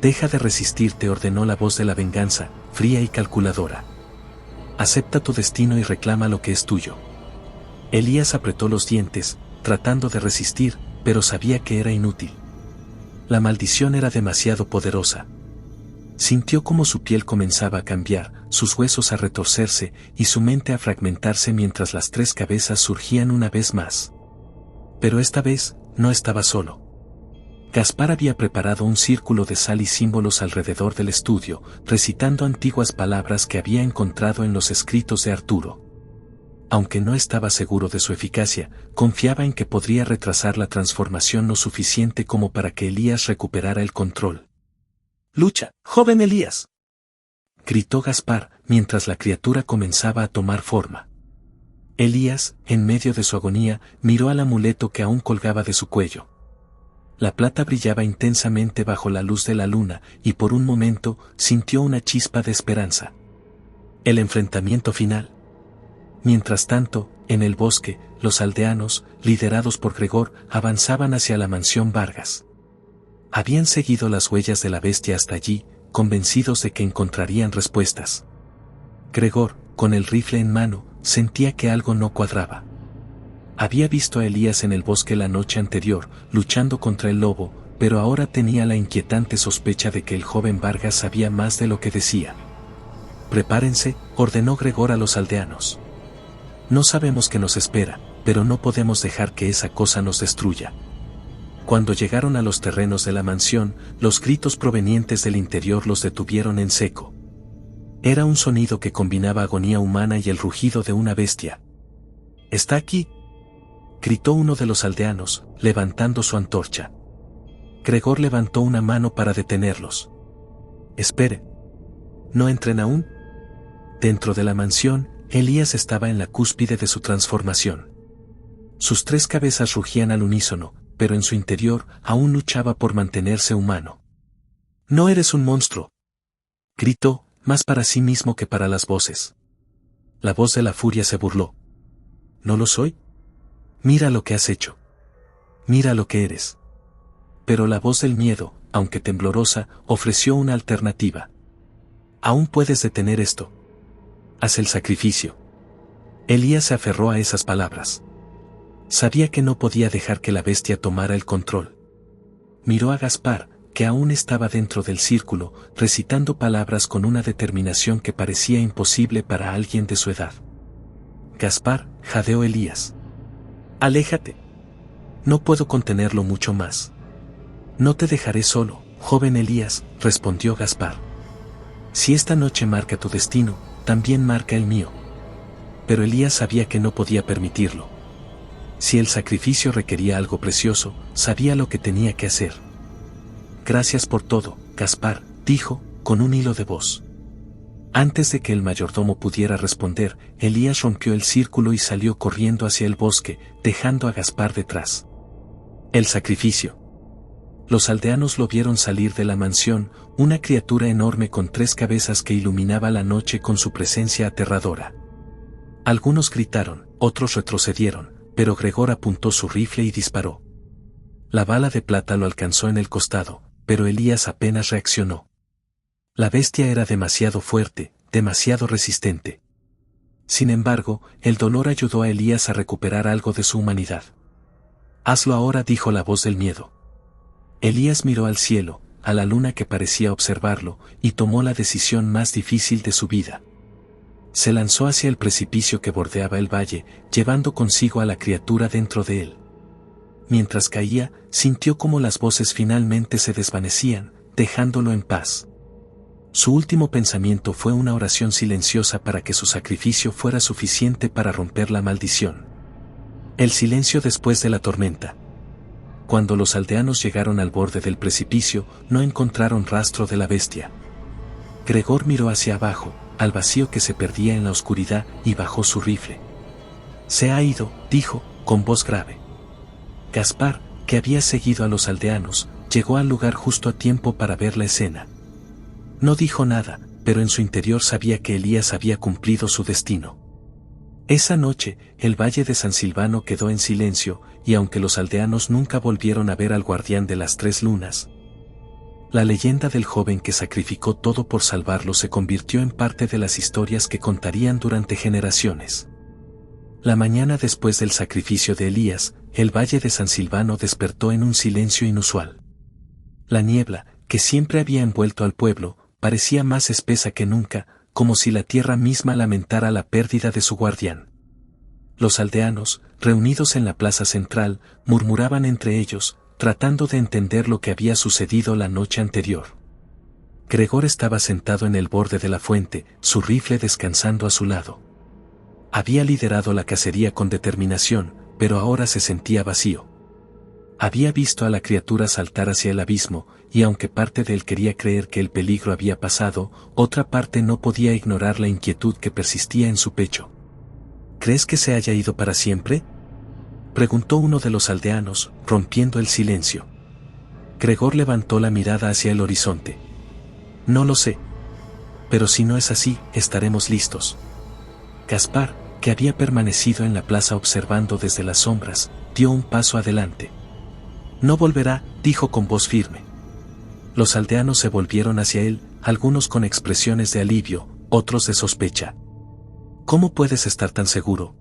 «Deja de resistirte», ordenó la voz de la venganza, fría y calculadora. «Acepta tu destino y reclama lo que es tuyo». Elías apretó los dientes, tratando de resistir, pero sabía que era inútil. La maldición era demasiado poderosa. Sintió como su piel comenzaba a cambiar, sus huesos a retorcerse y su mente a fragmentarse mientras las tres cabezas surgían una vez más. Pero esta vez, no estaba solo. Gaspar había preparado un círculo de sal y símbolos alrededor del estudio, recitando antiguas palabras que había encontrado en los escritos de Arturo. Aunque no estaba seguro de su eficacia, confiaba en que podría retrasar la transformación lo suficiente como para que Elías recuperara el control. «¡Lucha, joven Elías!», gritó Gaspar, mientras la criatura comenzaba a tomar forma. Elías, en medio de su agonía, miró al amuleto que aún colgaba de su cuello. La plata brillaba intensamente bajo la luz de la luna, y por un momento, sintió una chispa de esperanza. El enfrentamiento final. Mientras tanto, en el bosque, los aldeanos, liderados por Gregor, avanzaban hacia la mansión Vargas. Habían seguido las huellas de la bestia hasta allí, convencidos de que encontrarían respuestas. Gregor, con el rifle en mano, sentía que algo no cuadraba. Había visto a Elías en el bosque la noche anterior, luchando contra el lobo, pero ahora tenía la inquietante sospecha de que el joven Vargas sabía más de lo que decía. «Prepárense», ordenó Gregor a los aldeanos. «No sabemos qué nos espera, pero no podemos dejar que esa cosa nos destruya». Cuando llegaron a los terrenos de la mansión, los gritos provenientes del interior los detuvieron en seco. Era un sonido que combinaba agonía humana y el rugido de una bestia. «¡Está aquí!», gritó uno de los aldeanos, levantando su antorcha. Gregor levantó una mano para detenerlos. «Espere. ¿No entren aún?». Dentro de la mansión, Elías estaba en la cúspide de su transformación. Sus tres cabezas rugían al unísono, pero en su interior aún luchaba por mantenerse humano. «¡No eres un monstruo!», gritó, más para sí mismo que para las voces. La voz de la furia se burló. «¿No lo soy? Mira lo que has hecho. Mira lo que eres». Pero la voz del miedo, aunque temblorosa, ofreció una alternativa. «Aún puedes detener esto. Haz el sacrificio». Elías se aferró a esas palabras. Sabía que no podía dejar que la bestia tomara el control. Miró a Gaspar, que aún estaba dentro del círculo, recitando palabras con una determinación que parecía imposible para alguien de su edad. «Gaspar», jadeó Elías. «Aléjate. No puedo contenerlo mucho más». «No te dejaré solo, joven Elías», respondió Gaspar. «Si esta noche marca tu destino, también marca el mío». Pero Elías sabía que no podía permitirlo. Si el sacrificio requería algo precioso, sabía lo que tenía que hacer. «Gracias por todo, Gaspar», dijo, con un hilo de voz. Antes de que el mayordomo pudiera responder, Elías rompió el círculo y salió corriendo hacia el bosque, dejando a Gaspar detrás. El sacrificio. Los aldeanos lo vieron salir de la mansión, una criatura enorme con tres cabezas que iluminaba la noche con su presencia aterradora. Algunos gritaron, otros retrocedieron, pero Gregor apuntó su rifle y disparó. La bala de plata lo alcanzó en el costado, pero Elías apenas reaccionó. La bestia era demasiado fuerte, demasiado resistente. Sin embargo, el dolor ayudó a Elías a recuperar algo de su humanidad. «Hazlo ahora», dijo la voz del miedo. Elías miró al cielo, a la luna que parecía observarlo, y tomó la decisión más difícil de su vida. Se lanzó hacia el precipicio que bordeaba el valle, llevando consigo a la criatura dentro de él. Mientras caía, sintió como las voces finalmente se desvanecían, dejándolo en paz. Su último pensamiento fue una oración silenciosa para que su sacrificio fuera suficiente para romper la maldición. El silencio después de la tormenta. Cuando los aldeanos llegaron al borde del precipicio, no encontraron rastro de la bestia. Gregor miró hacia abajo, al vacío que se perdía en la oscuridad, y bajó su rifle. «Se ha ido», dijo, con voz grave. Gaspar, que había seguido a los aldeanos, llegó al lugar justo a tiempo para ver la escena. No dijo nada, pero en su interior sabía que Elías había cumplido su destino. Esa noche, el valle de San Silvano quedó en silencio, y aunque los aldeanos nunca volvieron a ver al guardián de las tres lunas, la leyenda del joven que sacrificó todo por salvarlo se convirtió en parte de las historias que contarían durante generaciones. La mañana después del sacrificio de Elías, el valle de San Silvano despertó en un silencio inusual. La niebla, que siempre había envuelto al pueblo, parecía más espesa que nunca, como si la tierra misma lamentara la pérdida de su guardián. Los aldeanos, reunidos en la plaza central, murmuraban entre ellos, tratando de entender lo que había sucedido la noche anterior. Gregor estaba sentado en el borde de la fuente, su rifle descansando a su lado. Había liderado la cacería con determinación, pero ahora se sentía vacío. Había visto a la criatura saltar hacia el abismo, y aunque parte de él quería creer que el peligro había pasado, otra parte no podía ignorar la inquietud que persistía en su pecho. ¿Crees que se haya ido para siempre?, preguntó uno de los aldeanos, rompiendo el silencio. Gregor levantó la mirada hacia el horizonte. No lo sé. Pero si no es así, estaremos listos. Gaspar, que había permanecido en la plaza observando desde las sombras, dio un paso adelante. No volverá, dijo con voz firme. Los aldeanos se volvieron hacia él, algunos con expresiones de alivio, otros de sospecha. ¿Cómo puedes estar tan seguro?,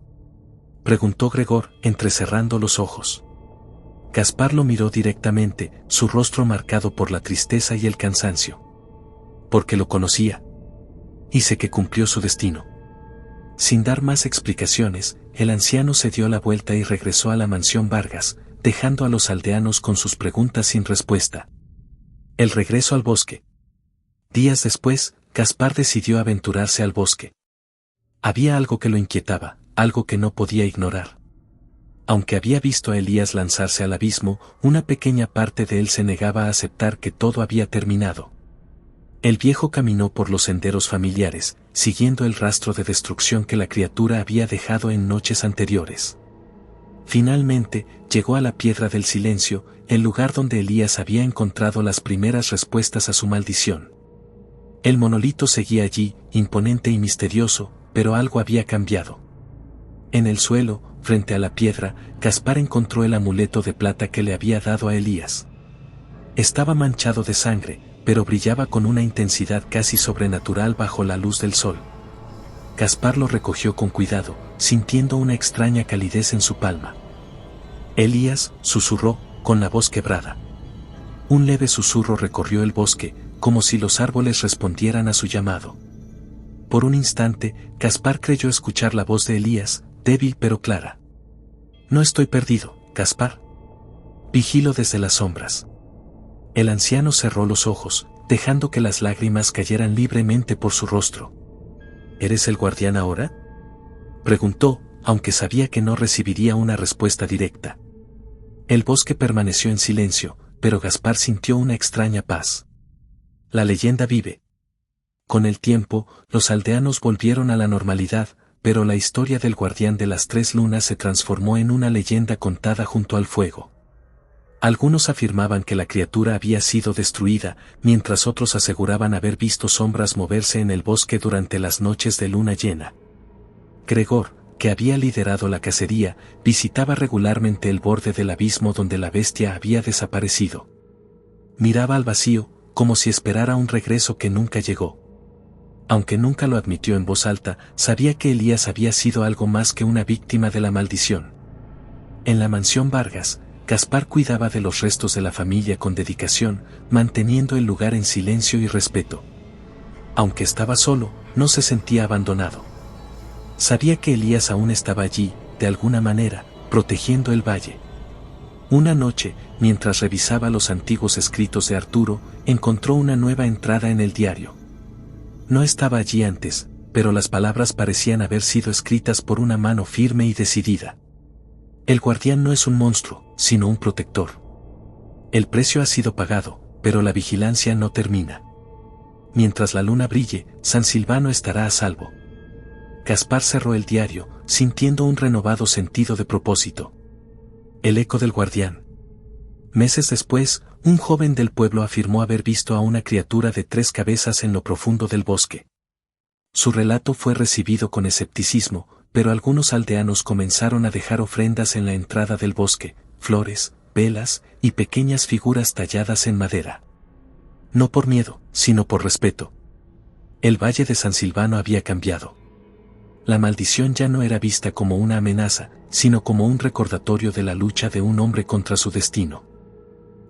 preguntó Gregor, entrecerrando los ojos. Gaspar lo miró directamente, su rostro marcado por la tristeza y el cansancio. Porque lo conocía. Y sé que cumplió su destino. Sin dar más explicaciones, el anciano se dio la vuelta y regresó a la mansión Vargas, dejando a los aldeanos con sus preguntas sin respuesta. El regreso al bosque. Días después, Gaspar decidió aventurarse al bosque. Había algo que lo inquietaba, algo que no podía ignorar. Aunque había visto a Elías lanzarse al abismo, una pequeña parte de él se negaba a aceptar que todo había terminado. El viejo caminó por los senderos familiares, siguiendo el rastro de destrucción que la criatura había dejado en noches anteriores. Finalmente, llegó a la Piedra del Silencio, el lugar donde Elías había encontrado las primeras respuestas a su maldición. El monolito seguía allí, imponente y misterioso, pero algo había cambiado. En el suelo, frente a la piedra, Gaspar encontró el amuleto de plata que le había dado a Elías. Estaba manchado de sangre, pero brillaba con una intensidad casi sobrenatural bajo la luz del sol. Gaspar lo recogió con cuidado, sintiendo una extraña calidez en su palma. Elías, susurró, con la voz quebrada. Un leve susurro recorrió el bosque, como si los árboles respondieran a su llamado. Por un instante, Gaspar creyó escuchar la voz de Elías, débil pero clara. No estoy perdido, Gaspar. Vigilo desde las sombras. El anciano cerró los ojos, dejando que las lágrimas cayeran libremente por su rostro. ¿Eres el guardián ahora?, preguntó, aunque sabía que no recibiría una respuesta directa. El bosque permaneció en silencio, pero Gaspar sintió una extraña paz. La leyenda vive. Con el tiempo, los aldeanos volvieron a la normalidad, pero la historia del guardián de las tres lunas se transformó en una leyenda contada junto al fuego. Algunos afirmaban que la criatura había sido destruida, mientras otros aseguraban haber visto sombras moverse en el bosque durante las noches de luna llena. Gregor, que había liderado la cacería, visitaba regularmente el borde del abismo donde la bestia había desaparecido. Miraba al vacío, como si esperara un regreso que nunca llegó. Aunque nunca lo admitió en voz alta, sabía que Elías había sido algo más que una víctima de la maldición. En la mansión Vargas, Gaspar cuidaba de los restos de la familia con dedicación, manteniendo el lugar en silencio y respeto. Aunque estaba solo, no se sentía abandonado. Sabía que Elías aún estaba allí, de alguna manera, protegiendo el valle. Una noche, mientras revisaba los antiguos escritos de Arturo, encontró una nueva entrada en el diario. No estaba allí antes, pero las palabras parecían haber sido escritas por una mano firme y decidida. El guardián no es un monstruo, sino un protector. El precio ha sido pagado, pero la vigilancia no termina. Mientras la luna brille, San Silvano estará a salvo. Gaspar cerró el diario, sintiendo un renovado sentido de propósito. El eco del guardián. Meses después, un joven del pueblo afirmó haber visto a una criatura de 3 cabezas en lo profundo del bosque. Su relato fue recibido con escepticismo, pero algunos aldeanos comenzaron a dejar ofrendas en la entrada del bosque, flores, velas y pequeñas figuras talladas en madera. No por miedo, sino por respeto. El valle de San Silvano había cambiado. La maldición ya no era vista como una amenaza, sino como un recordatorio de la lucha de un hombre contra su destino.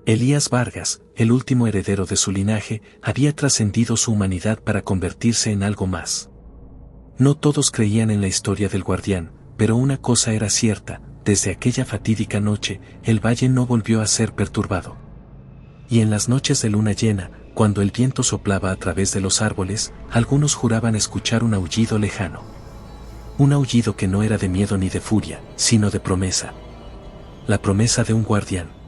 Elías Vargas, el último heredero de su linaje, había trascendido su humanidad para convertirse en algo más. No todos creían en la historia del guardián, pero una cosa era cierta: desde aquella fatídica noche, el valle no volvió a ser perturbado. Y en las noches de luna llena, cuando el viento soplaba a través de los árboles, algunos juraban escuchar un aullido lejano. Un aullido que no era de miedo ni de furia, sino de promesa. La promesa de un guardián.